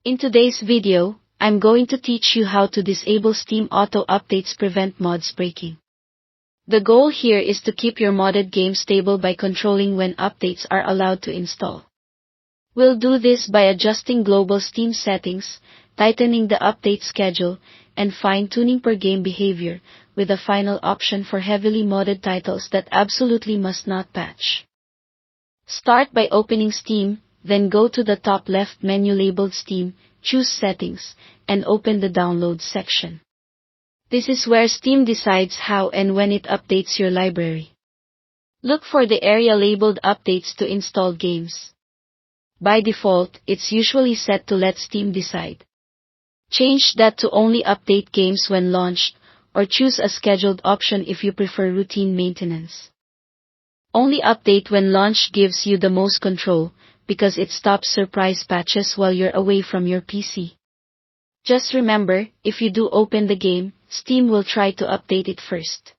In today's video, I'm going to teach you how to disable Steam Auto Updates prevent mods breaking. The goal here is to keep your modded game stable by controlling when updates are allowed to install. We'll do this by adjusting global Steam settings, tightening the update schedule, and fine-tuning per-game behavior, with a final option for heavily modded titles that absolutely must not patch. Start by opening Steam, then go to the top left menu labeled Steam, choose Settings, and open the Downloads section. This is where Steam decides how and when it updates your library. Look for the area labeled Updates to install games. By default, it's usually set to let Steam decide. Change that to only update games when launched, or choose a scheduled option if you prefer routine maintenance. Only update when launched gives you the most control, because it stops surprise patches while you're away from your PC. Just remember, if you do open the game, Steam will try to update it first.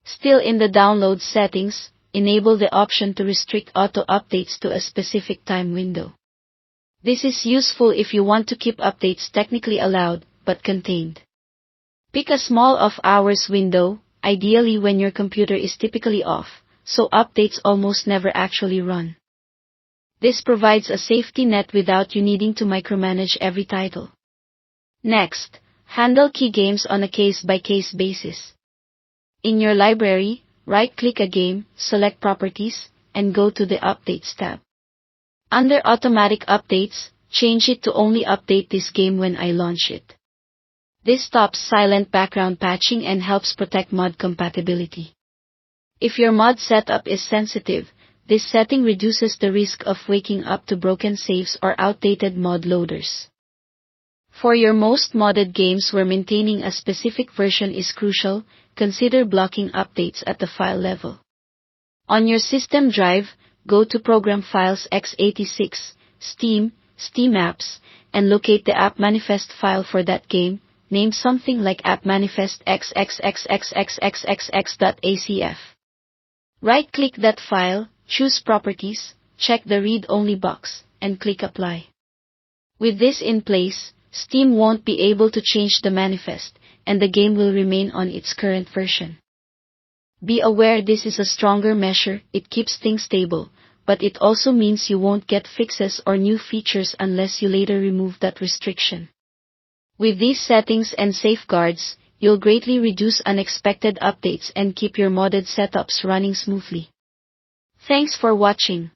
Still in the download settings, enable the option to restrict auto updates to a specific time window. This is useful if you want to keep updates technically allowed, but contained. Pick a small off-hours window, ideally when your computer is typically off, so updates almost never actually run. This provides a safety net without you needing to micromanage every title. Next, handle key games on a case-by-case basis. In your library, right-click a game, select Properties, and go to the Updates tab. Under Automatic Updates, change it to only update this game when I launch it. This stops silent background patching and helps protect mod compatibility. If your mod setup is sensitive, this setting reduces the risk of waking up to broken saves or outdated mod loaders. For your most modded games where maintaining a specific version is crucial, consider blocking updates at the file level. On your system drive, go to Program Files x86, Steam, Steam Apps, and locate the app manifest file for that game, named something like appmanifest xxxxxxxxx.acf. Right-click that file, choose Properties, check the Read-Only box, and click Apply. With this in place, Steam won't be able to change the manifest, and the game will remain on its current version. Be aware this is a stronger measure, it keeps things stable, but it also means you won't get fixes or new features unless you later remove that restriction. With these settings and safeguards, you'll greatly reduce unexpected updates and keep your modded setups running smoothly. Thanks for watching.